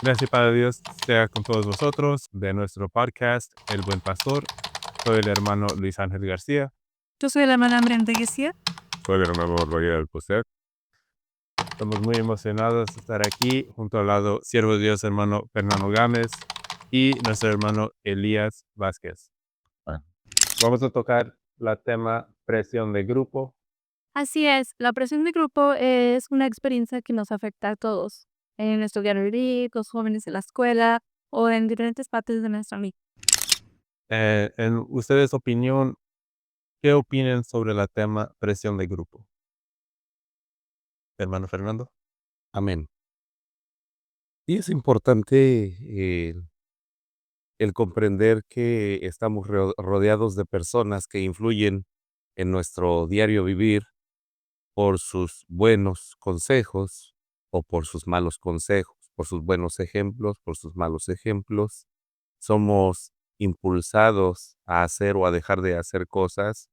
Gracias para Dios sea con todos vosotros de nuestro podcast El Buen Pastor. Soy el hermano Luis Ángel García. Yo soy la hermana Brenda García. Soy el hermano Roger Alcocer. Estamos muy emocionados de estar aquí junto al lado siervo de Dios hermano Fernando Gámez y nuestro hermano Elías Vázquez. Vamos a tocar el tema presión de grupo. Así es, la presión de grupo es una experiencia que nos afecta a todos, en nuestro diario vivir, los jóvenes en la escuela o en diferentes partes de nuestra vida. En ustedes opinión, ¿qué opinan sobre el tema presión de grupo? Hermano Fernando. Amén. Y es importante el comprender que estamos rodeados de personas que influyen en nuestro diario vivir por sus buenos consejos o por sus malos consejos, por sus buenos ejemplos, por sus malos ejemplos. Somos impulsados a hacer o a dejar de hacer cosas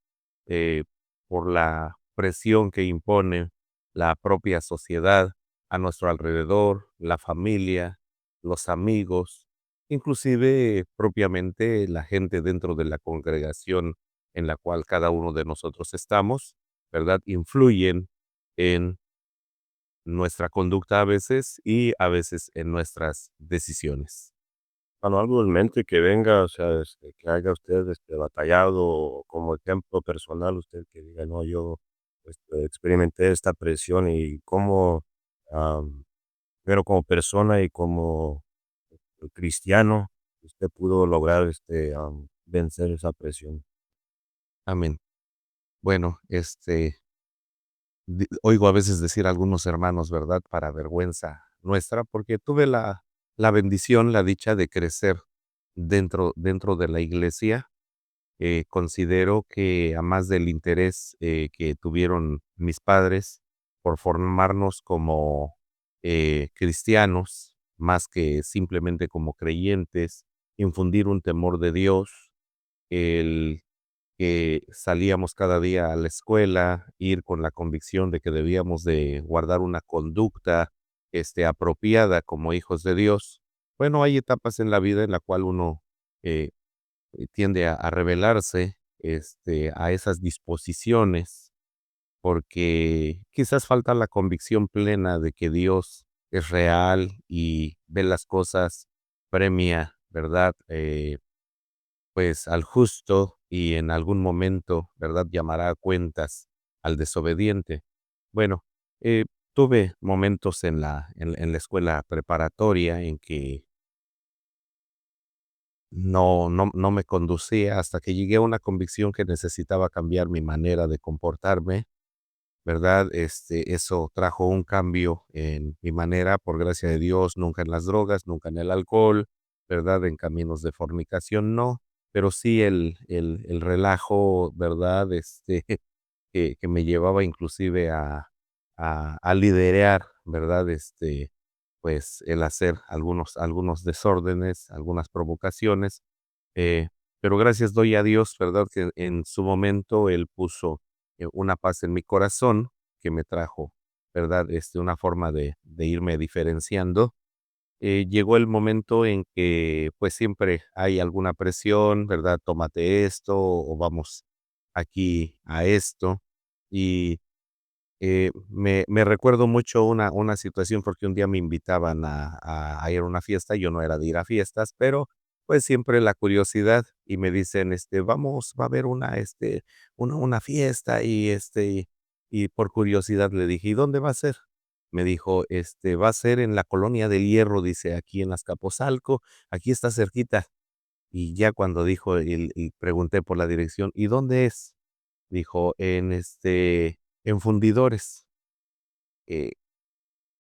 eh, por la presión que impone la propia sociedad a nuestro alrededor, la familia, los amigos, inclusive propiamente la gente dentro de la congregación en la cual cada uno de nosotros estamos, ¿verdad? Influyen en nuestra conducta a veces y a veces en nuestras decisiones. Bueno, algo en mente que venga, o sea, que haya usted batallado o como ejemplo personal, usted que diga, no, yo experimenté esta presión y cómo, am, pero como persona y como cristiano, usted pudo lograr vencer esa presión. Amén. Bueno, oigo a veces decir a algunos hermanos, ¿verdad? Para vergüenza nuestra, porque tuve la bendición, la dicha de crecer dentro de la iglesia. Considero que a más del interés que tuvieron mis padres por formarnos como cristianos, más que simplemente como creyentes, infundir un temor de Dios, el que salíamos cada día a la escuela, ir con la convicción de que debíamos de guardar una conducta apropiada como hijos de Dios. Bueno, hay etapas en la vida en la cual uno eh, tiende a rebelarse a esas disposiciones, porque quizás falta la convicción plena de que Dios es real y ve las cosas, premia, ¿verdad? Pues al justo y en algún momento, ¿verdad? Llamará a cuentas al desobediente. Bueno, tuve momentos en la escuela preparatoria en que no me conducía hasta que llegué a una convicción que necesitaba cambiar mi manera de comportarme, ¿verdad? Eso trajo un cambio en mi manera, por gracia de Dios, nunca en las drogas, nunca en el alcohol, ¿verdad? En caminos de fornicación, no, pero sí el relajo, ¿verdad? Que me llevaba inclusive a liderar, ¿verdad? Pues el hacer algunos desórdenes, algunas provocaciones, eh, pero gracias doy a Dios, ¿verdad? Que en su momento Él puso una paz en mi corazón que me trajo, ¿verdad? Una forma de irme diferenciando. Llegó el momento en que pues siempre hay alguna presión, ¿verdad? Tómate esto o vamos aquí a esto. Y me recuerdo mucho una situación porque un día me invitaban a ir a una fiesta, yo no era de ir a fiestas, pero pues siempre la curiosidad y me dicen, vamos, va a haber una fiesta y por curiosidad le dije, ¿y dónde va a ser? Me dijo, va a ser en la Colonia del Hierro, dice, aquí en Azcapotzalco, aquí está cerquita. Y ya cuando dijo, y pregunté por la dirección, ¿y dónde es? Dijo, en Fundidores. eh,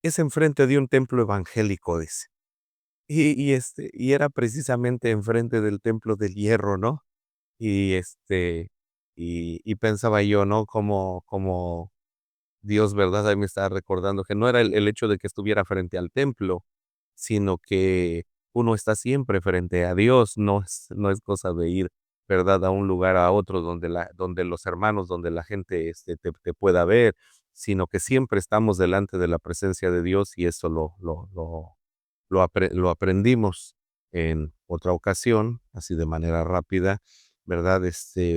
es enfrente de un templo evangélico, dice. Y era precisamente enfrente del templo del Hierro, ¿no? Y y pensaba yo, ¿no? Como Dios, ¿verdad? Ahí me estaba recordando que no era el hecho de que estuviera frente al templo, sino que uno está siempre frente a Dios, no es cosa de ir, ¿verdad? A un lugar a otro donde los hermanos, donde la gente te pueda ver, sino que siempre estamos delante de la presencia de Dios y eso lo aprendimos en otra ocasión, así de manera rápida, ¿verdad?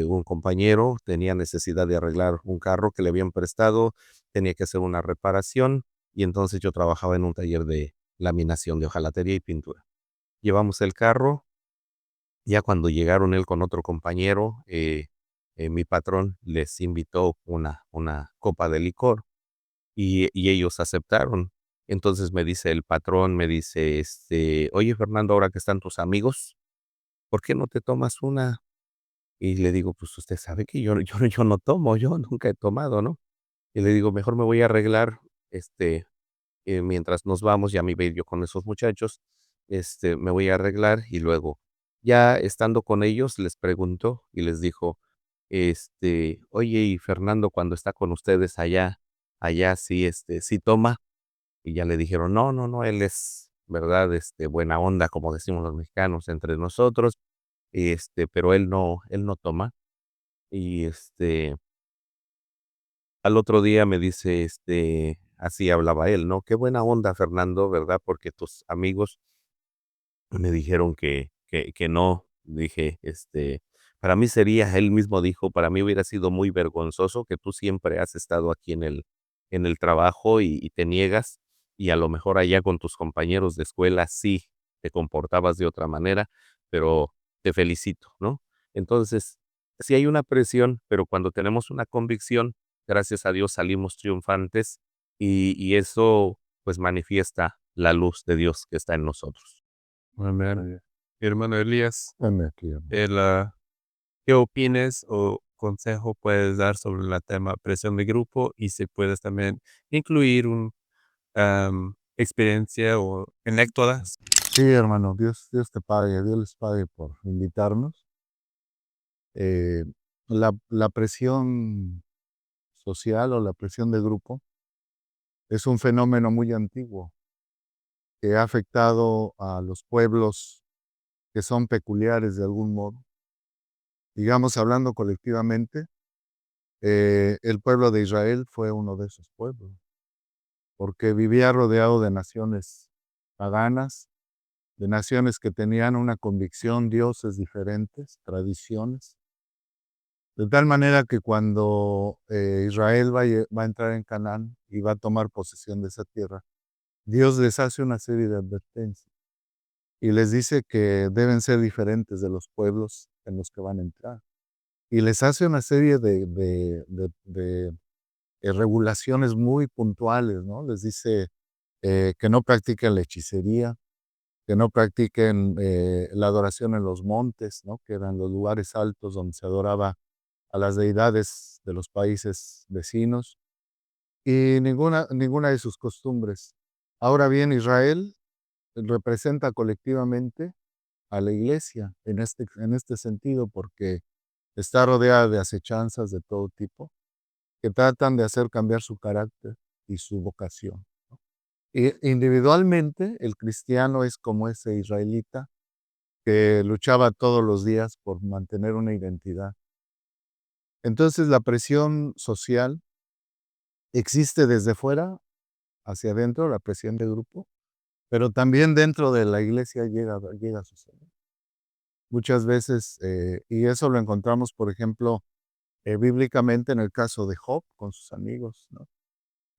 Un compañero tenía necesidad de arreglar un carro que le habían prestado, tenía que hacer una reparación y entonces yo trabajaba en un taller de laminación de hojalatería y pintura. Llevamos el carro, ya cuando llegaron él con otro compañero, mi patrón les invitó una copa de licor y ellos aceptaron. Entonces me dice el patrón, me dice, oye Fernando, ahora que están tus amigos, ¿por qué no te tomas una? Y le digo, pues usted sabe que yo no tomo, yo nunca he tomado, ¿no? Y le digo, mejor me voy a arreglar, mientras nos vamos, ya me iba a ir yo con esos muchachos, me voy a arreglar y luego, ya estando con ellos, les preguntó y les dijo, oye, y Fernando cuando está con ustedes allá sí, sí toma. Y ya le dijeron, no, no, no, él es, ¿verdad? Buena onda, como decimos los mexicanos entre nosotros, pero él no toma. Y al otro día me dice, así hablaba él, ¿no? Qué buena onda, Fernando, ¿verdad? Porque tus amigos me dijeron que no. Dije, para mí sería, él mismo dijo, para mí hubiera sido muy vergonzoso que tú siempre has estado aquí en el trabajo y te niegas, y a lo mejor allá con tus compañeros de escuela sí te comportabas de otra manera, pero te felicito, ¿no? Entonces, sí hay una presión, pero cuando tenemos una convicción, gracias a Dios salimos triunfantes y eso pues manifiesta la luz de Dios que está en nosotros. Amén. Hermano Elías, Heme aquí, hermano. ¿qué opines o consejo puedes dar sobre el tema presión de grupo y si puedes también incluir un experiencia o anécdotas? Sí, hermano, Dios te pague, Dios les pague por invitarnos. Eh, la presión social o la presión de grupo es un fenómeno muy antiguo que ha afectado a los pueblos que son peculiares de algún modo. Digamos, hablando colectivamente, el pueblo de Israel fue uno de esos pueblos, porque vivía rodeado de naciones paganas, de naciones que tenían una convicción, dioses diferentes, tradiciones, de tal manera que cuando Israel va a entrar en Canaán y va a tomar posesión de esa tierra, Dios les hace una serie de advertencias y les dice que deben ser diferentes de los pueblos en los que van a entrar. Y les hace una serie de regulaciones muy puntuales, ¿no? Les dice que no practiquen la hechicería, que no practiquen la adoración en los montes, ¿no? Que eran los lugares altos donde se adoraba a las deidades de los países vecinos, y ninguna de sus costumbres. Ahora bien, Israel representa colectivamente a la iglesia en este sentido, porque está rodeada de acechanzas de todo tipo que tratan de hacer cambiar su carácter y su vocación. Y individualmente, el cristiano es como ese israelita que luchaba todos los días por mantener una identidad. Entonces, la presión social existe desde fuera hacia adentro, la presión de grupo, pero también dentro de la iglesia llega a suceder. Muchas veces, y eso lo encontramos, por ejemplo, bíblicamente en el caso de Job con sus amigos, ¿no?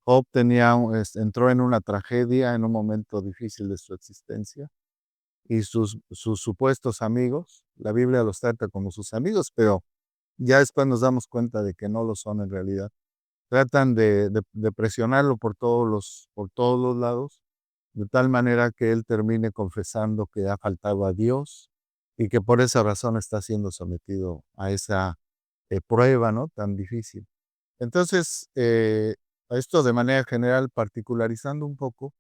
Job entró en una tragedia en un momento difícil de su existencia y sus supuestos amigos, la Biblia los trata como sus amigos, pero ya después nos damos cuenta de que no lo son en realidad. Tratan de presionarlo por todos los lados, de tal manera que él termine confesando que ha faltado a Dios y que por esa razón está siendo sometido a esa prueba, ¿no? Tan difícil. Entonces, a esto de manera general, particularizando un poco,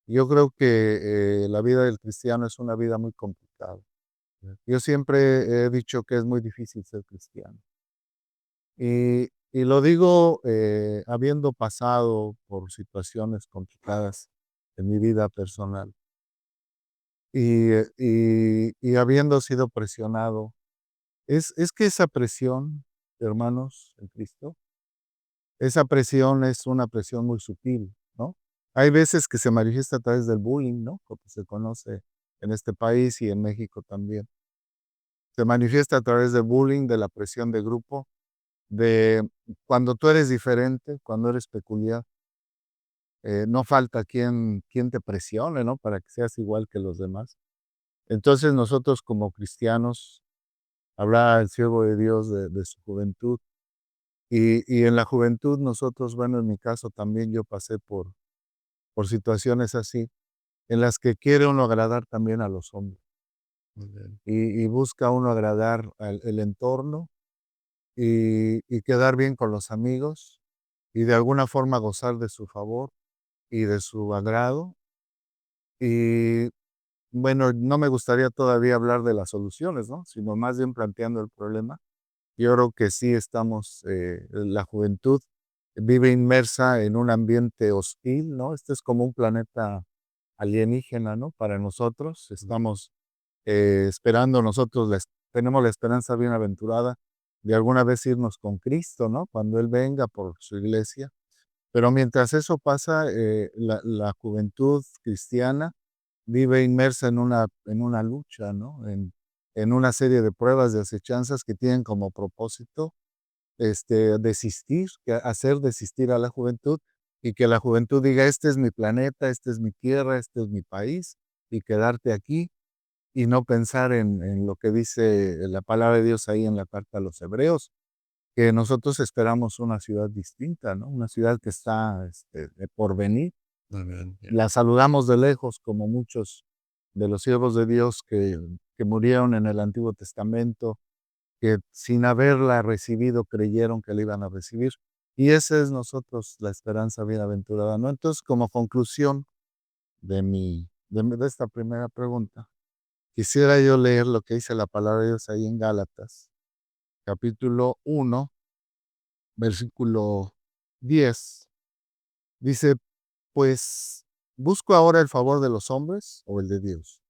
yo creo que la vida del cristiano es una vida muy complicada. Yo siempre he dicho que es muy difícil ser cristiano. Y lo digo habiendo pasado por situaciones complicadas en mi vida personal y habiendo sido presionado. Es que esa presión, hermanos en Cristo, esa presión es una presión muy sutil, ¿no? Hay veces que se manifiesta a través del bullying, ¿no? Como se conoce en este país y en México también. Se manifiesta a través del bullying, de la presión de grupo, de cuando tú eres diferente, cuando eres peculiar, no falta quien te presione, ¿no? Para que seas igual que los demás. Entonces nosotros como cristianos, hablaba el siervo de Dios de su juventud, y en la juventud nosotros, bueno, en mi caso también yo pasé por situaciones así, en las que quiere uno agradar también a los hombres, y busca uno agradar al el entorno, y quedar bien con los amigos, y de alguna forma gozar de su favor y de su agrado. Y bueno, no me gustaría todavía hablar de las soluciones, ¿no? Sino más bien planteando el problema. Yo creo que sí estamos, la juventud vive inmersa en un ambiente hostil, ¿no? Este es como un planeta alienígena, ¿no? Para nosotros, estamos esperando nosotros, tenemos la esperanza bienaventurada de alguna vez irnos con Cristo, ¿no? Cuando Él venga por su iglesia. Pero mientras eso pasa, la juventud cristiana vive inmersa en una lucha, ¿no? En una serie de pruebas, de acechanzas que tienen como propósito desistir, hacer desistir a la juventud y que la juventud diga, este es mi planeta, esta es mi tierra, este es mi país, y quedarte aquí y no pensar en lo que dice la palabra de Dios ahí en la carta a los Hebreos, que nosotros esperamos una ciudad distinta, ¿no? Una ciudad que está por venir. Amén. La saludamos de lejos, como muchos de los siervos de Dios que murieron en el Antiguo Testamento, que sin haberla recibido creyeron que la iban a recibir. Y esa es nosotros la esperanza bienaventurada, ¿no? Entonces, como conclusión de esta primera pregunta, quisiera yo leer lo que dice la palabra de Dios ahí en Gálatas, capítulo 1, versículo 10. Dice, pues, ¿busco ahora el favor de los hombres o el de Dios?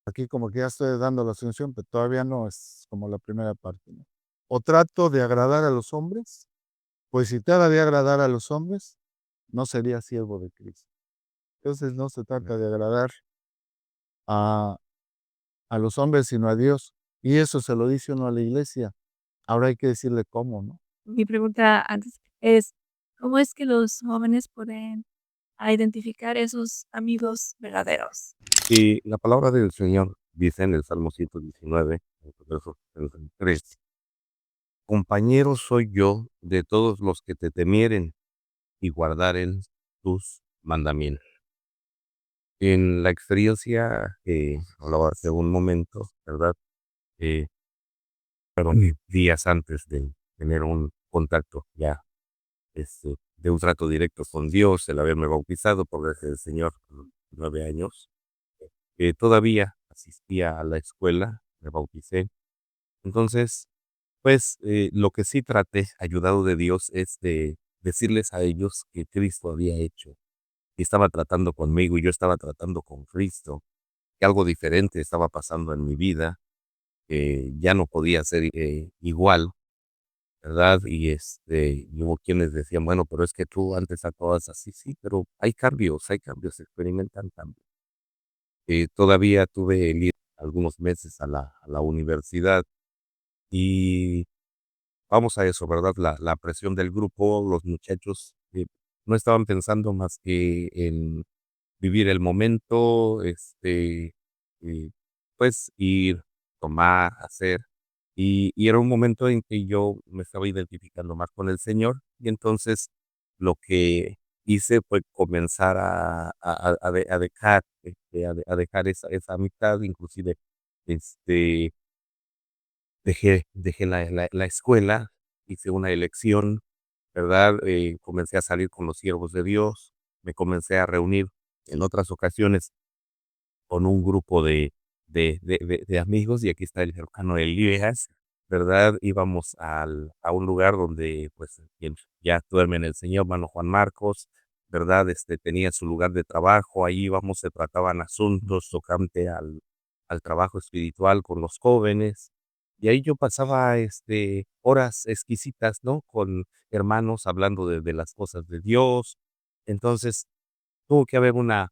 Aquí como que ya estoy dando la solución, pero todavía no es como la primera parte, ¿no? ¿O trato de agradar a los hombres? Pues si trata de agradar a los hombres, no sería siervo de Cristo. Entonces no se trata de agradar a, a los hombres, sino a Dios. Y eso se lo dice uno a la iglesia. Ahora hay que decirle cómo, ¿no? Mi pregunta antes es, ¿cómo es que los jóvenes pueden identificar esos amigos verdaderos? Y la palabra del Señor dice en el Salmo 119, en el verso 33, compañero soy yo de todos los que te temieren y guardaren tus mandamientos. En la experiencia que hablaba hace un momento, ¿verdad? Eh, días antes de tener un contacto ya, de un trato directo con Dios, el haberme bautizado por gracia del Señor a los 9 años, todavía asistía a la escuela, me bauticé. Entonces, pues, lo que sí traté, ayudado de Dios, es de decirles a ellos que Cristo había hecho, y estaba tratando conmigo, y yo estaba tratando con Cristo, que algo diferente estaba pasando en mi vida, que ya no podía ser, igual, ¿verdad? Y hubo quienes decían: "Bueno, pero es que tú antes actuabas así". Sí, pero hay cambios, se experimentan cambios. Todavía tuve el ir algunos meses a la universidad, y vamos a eso, ¿verdad? La presión del grupo, los muchachos, no estaban pensando más que en vivir el momento, eh, pues, ir, tomar, hacer. Y era un momento en que yo me estaba identificando más con el Señor, y entonces lo que hice fue comenzar a dejar, a dejar esa amistad, inclusive, este, dejé la escuela, hice una elección, ¿verdad? Comencé a salir con los siervos de Dios, me comencé a reunir en otras ocasiones con un grupo de amigos, y aquí está el hermano Elías, ¿verdad? Íbamos a un lugar donde, pues, quien ya duerme en el Señor, hermano Juan Marcos, ¿verdad? Tenía su lugar de trabajo, ahí íbamos, se trataban asuntos tocante al trabajo espiritual con los jóvenes, y ahí yo pasaba, horas exquisitas, ¿no? Con hermanos hablando de las cosas de Dios. Entonces, tuvo que haber una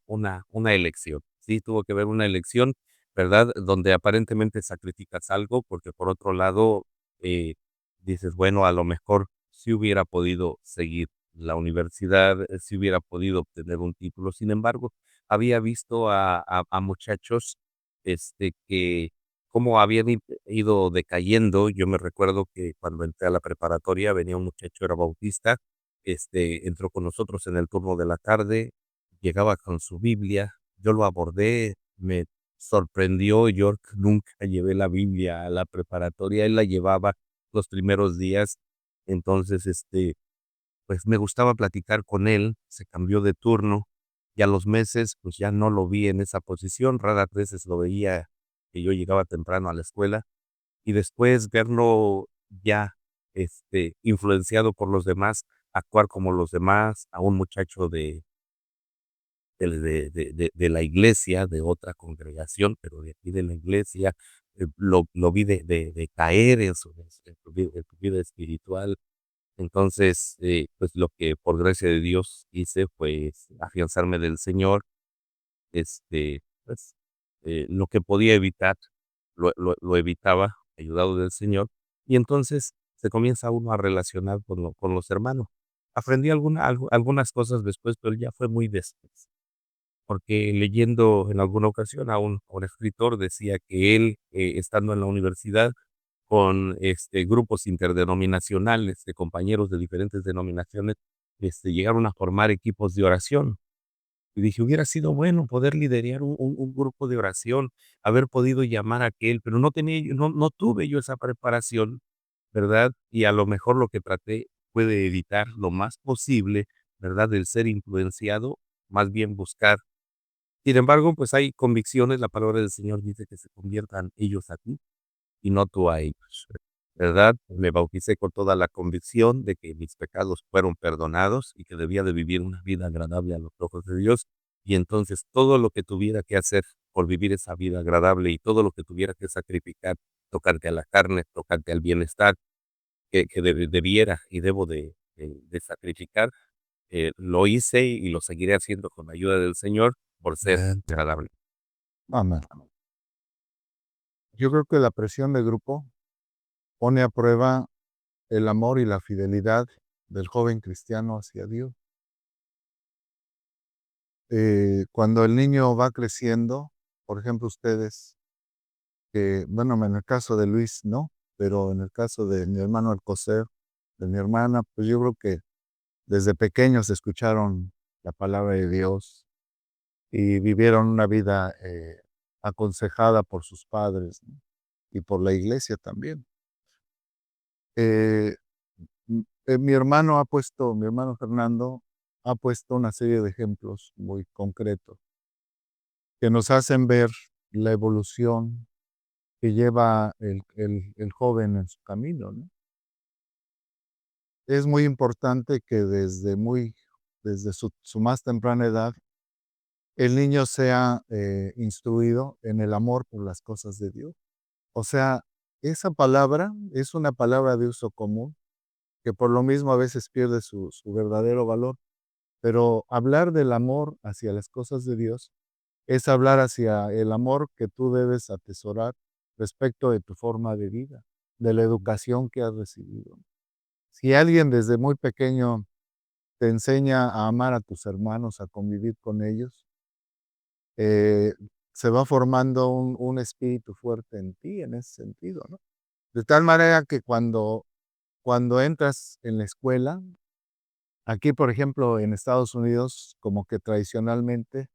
elección, ¿sí? Tuvo que haber una elección, ¿verdad? Donde aparentemente sacrificas algo, porque por otro lado, eh, dices, bueno, a lo mejor si hubiera podido seguir la universidad, si hubiera podido obtener un título. Sin embargo, había visto a muchachos, que cómo habían ido decayendo. Yo me recuerdo que cuando entré a la preparatoria venía un muchacho, era bautista, entró con nosotros en el turno de la tarde, llegaba con su Biblia, yo lo abordé, me sorprendió, yo nunca llevé la Biblia a la preparatoria, él la llevaba los primeros días, entonces, pues me gustaba platicar con él, se cambió de turno y a los meses, pues ya no lo vi en esa posición, raras veces lo veía que yo llegaba temprano a la escuela y después verlo ya, influenciado por los demás, actuar como los demás, a un muchacho de la iglesia, de otra congregación, pero de aquí de la iglesia, lo vi de caer en su vida espiritual. Entonces, pues lo que por gracia de Dios hice fue afianzarme del Señor, pues, lo que podía evitar, lo evitaba, ayudado del Señor, y entonces se comienza uno a relacionar con los hermanos. Aprendí algunas cosas después, pero ya fue muy después, porque leyendo en alguna ocasión a un escritor decía que él, estando en la universidad con, grupos interdenominacionales de compañeros de diferentes denominaciones, llegaron a formar equipos de oración. Y dije, hubiera sido bueno poder liderar un grupo de oración, haber podido llamar a aquel, pero no tuve yo esa preparación, ¿verdad? Y a lo mejor lo que traté fue de evitar lo más posible, ¿verdad? Del ser influenciado, más bien buscar. Sin embargo, pues hay convicciones, la palabra del Señor dice que se conviertan ellos a ti y no tú a ellos, ¿verdad? Me bauticé con toda la convicción de que mis pecados fueron perdonados y que debía de vivir una vida agradable a los ojos de Dios. Y entonces todo lo que tuviera que hacer por vivir esa vida agradable y todo lo que tuviera que sacrificar, tocarte a la carne, tocarte al bienestar, que debiera y debo de sacrificar, lo hice y lo seguiré haciendo con la ayuda del Señor por ser Excelente. agradable. Amén. Yo creo que la presión de grupo pone a prueba el amor y la fidelidad del joven cristiano hacia Dios. Cuando el niño va creciendo, por ejemplo, ustedes, que, bueno, en el caso de Luis, no, pero en el caso de mi hermano Alcocer, de mi hermana, pues yo creo que desde pequeños escucharon la palabra de Dios y vivieron una vida aconsejada por sus padres, ¿no? Y por la iglesia también. Eh, mi hermano Fernando ha puesto una serie de ejemplos muy concretos que nos hacen ver la evolución que lleva el joven en su camino, ¿no? Es muy importante que desde su más temprana edad, el niño sea instruido en el amor por las cosas de Dios. O sea, esa palabra es una palabra de uso común que por lo mismo a veces pierde su verdadero valor, pero hablar del amor hacia las cosas de Dios es hablar hacia el amor que tú debes atesorar respecto de tu forma de vida, de la educación que has recibido. Si alguien desde muy pequeño te enseña a amar a tus hermanos, a convivir con ellos, eh, se va formando un espíritu fuerte en ti en ese sentido, ¿no? De tal manera que cuando entras en la escuela, aquí, por ejemplo, en Estados Unidos, como que tradicionalmente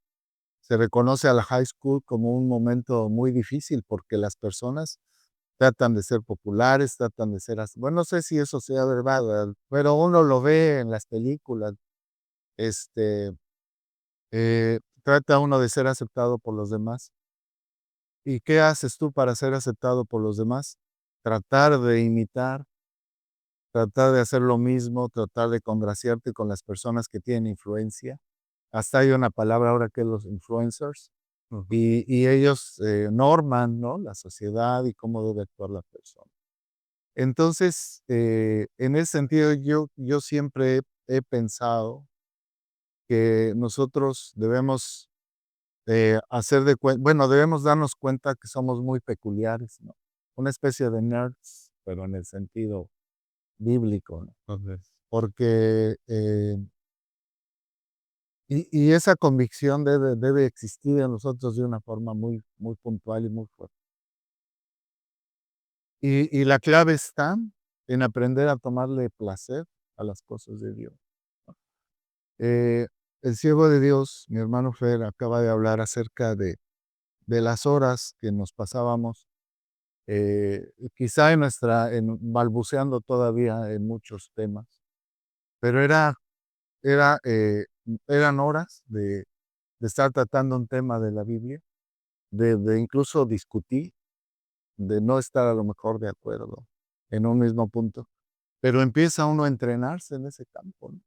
se reconoce a la high school como un momento muy difícil porque las personas tratan de ser populares, tratan de ser así. Bueno, no sé si eso sea verdad, pero uno lo ve en las películas. Este, trata uno de ser aceptado por los demás. ¿Y qué haces tú para ser aceptado por los demás? Tratar de imitar, tratar de hacer lo mismo, tratar de congraciarte con las personas que tienen influencia. Hasta hay una palabra ahora que es los influencers, Ujú. y ellos norman, ¿no? La sociedad y cómo debe actuar la persona. Entonces, en ese sentido, yo siempre he pensado que nosotros debemos debemos darnos cuenta que somos muy peculiares, ¿no? Una especie de nerds, pero en el sentido bíblico, ¿no? Entonces, Porque, y esa convicción debe existir en nosotros de una forma muy, muy puntual y muy fuerte. Y la clave está en aprender a tomarle placer a las cosas de Dios, ¿no? Eh, el siervo de Dios, mi hermano Fer, acaba de hablar acerca de las horas que nos pasábamos, quizá balbuceando todavía en muchos temas, pero era, eran horas de estar tratando un tema de la Biblia, de incluso discutir, de no estar a lo mejor de acuerdo en un mismo punto, pero empieza uno a entrenarse en ese campo, ¿no?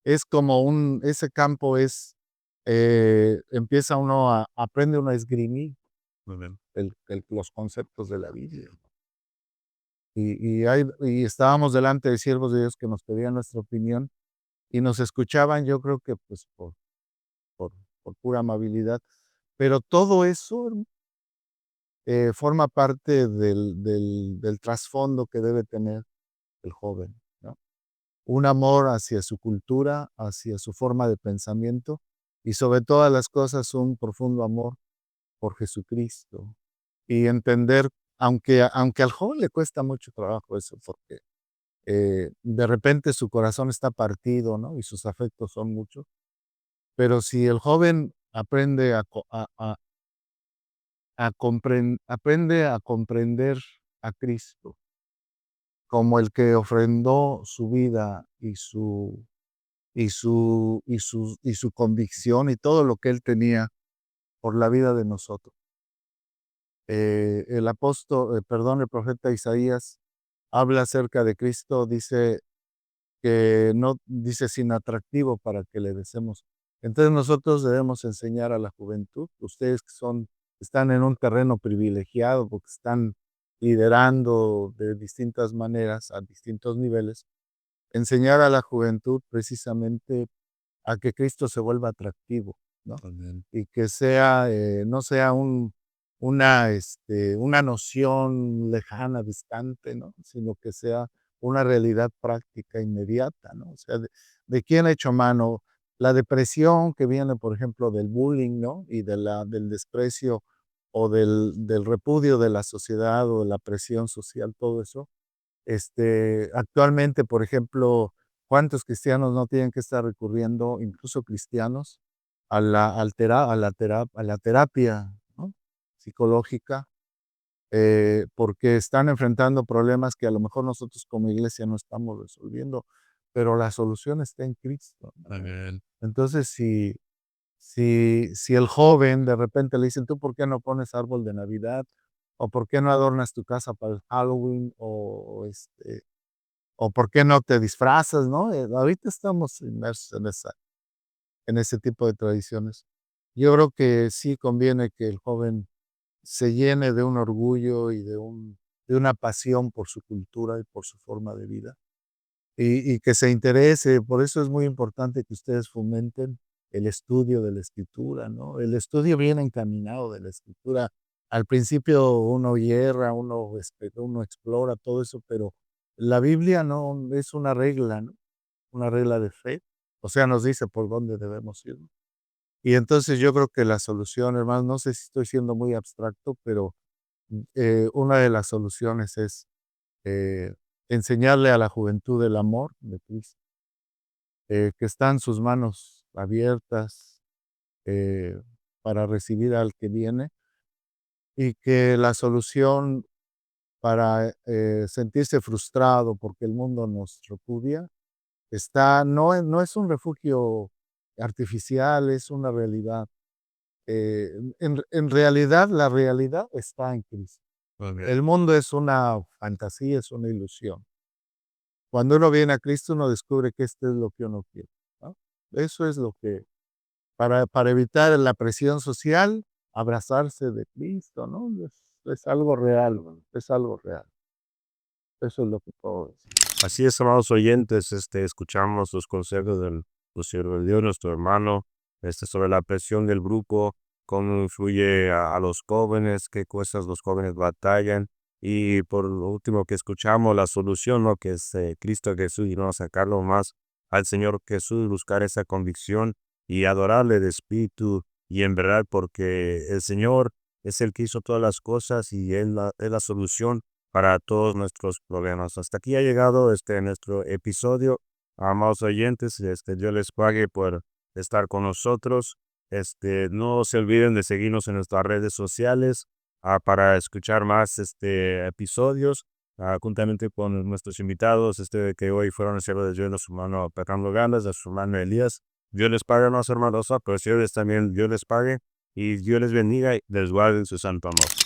Es como ese campo empieza uno aprende uno a esgrimir muy bien. los conceptos de la Biblia. Y estábamos delante de siervos de Dios que nos pedían nuestra opinión y nos escuchaban, yo creo que pues por, por pura amabilidad. Pero todo eso forma parte del trasfondo que debe tener el joven, ¿no? Un amor hacia su cultura, hacia su forma de pensamiento y sobre todas las cosas un profundo amor por Jesucristo. Y entender, aunque al joven le cuesta mucho trabajo eso, porque de repente su corazón está partido, ¿no? Y sus afectos son muchos. Pero si el joven aprende aprende a comprender a Cristo como el que ofrendó su vida y su convicción y todo lo que él tenía por la vida de nosotros. El profeta Isaías habla acerca de Cristo, dice que no, dice sin atractivo para que le deseemos. Entonces nosotros debemos enseñar a la juventud, ustedes están en un terreno privilegiado porque están liderando de distintas maneras, a distintos niveles, enseñar a la juventud precisamente a que Cristo se vuelva atractivo, ¿no? Amén. Y que no sea una noción lejana, distante, ¿no? Sino que sea una realidad práctica, inmediata, ¿no? O sea, de quién ha hecho mano la depresión que viene, por ejemplo, del bullying, ¿no? Y del desprecio o del repudio de la sociedad o de la presión social, todo eso. Actualmente, por ejemplo, ¿cuántos cristianos no tienen que estar recurriendo, incluso cristianos, a la terapia, ¿no? Psicológica, porque están enfrentando problemas que a lo mejor nosotros como iglesia no estamos resolviendo, pero la solución está en Cristo, ¿no? Amén. Entonces, si el joven de repente le dicen, ¿tú por qué no pones árbol de Navidad? ¿O por qué no adornas tu casa para el Halloween? O por qué no te disfrazas, ¿no? Ahorita estamos inmersos en ese tipo de tradiciones. Yo creo que sí conviene que el joven se llene de un orgullo y de una pasión por su cultura y por su forma de vida y que se interese. Por eso es muy importante que ustedes fomenten el estudio de la escritura, ¿no? El estudio bien encaminado de la escritura. Al principio uno hierra, uno explora todo eso, pero la Biblia no es una regla, ¿no? Una regla de fe. O sea, nos dice por dónde debemos ir, ¿no? Y entonces yo creo que la solución, hermano, no sé si estoy siendo muy abstracto, pero una de las soluciones es eh, enseñarle a la juventud el amor de Cristo, que están sus manos abiertas eh, para recibir al que viene y que la solución para sentirse frustrado porque el mundo nos repudia no es un refugio artificial, es una realidad. En realidad, la realidad está en Cristo. Amén. El mundo es una fantasía, es una ilusión. Cuando uno viene a Cristo, uno descubre que esto es lo que uno quiere, ¿no? Eso es lo que, para evitar la presión social, abrazarse de Cristo, ¿no? Es algo real, hermano, es algo real. Eso es lo que puedo decir. Así es, amados oyentes, escuchamos los consejos del tu siervo de Dios, nuestro hermano, sobre la presión del grupo, cómo influye a los jóvenes, qué cosas los jóvenes batallan. Y por lo último que escuchamos, la solución, ¿no? Que es Cristo Jesús, y no sacarlo más al Señor Jesús, buscar esa convicción y adorarle de espíritu y en verdad, porque el Señor es el que hizo todas las cosas y Él es la solución para todos nuestros problemas. Hasta aquí ha llegado nuestro episodio. Amados oyentes, Dios les pague por estar con nosotros. No se olviden de seguirnos en nuestras redes sociales para escuchar más episodios juntamente con nuestros invitados que hoy fueron el siervo de Dios, nuestro hermano Fernando Gámez, nuestro hermano Elías. Dios les pague, hermanos hermanos, pero si Dios también Dios les pague y Dios les bendiga y les guarde en su santo amor.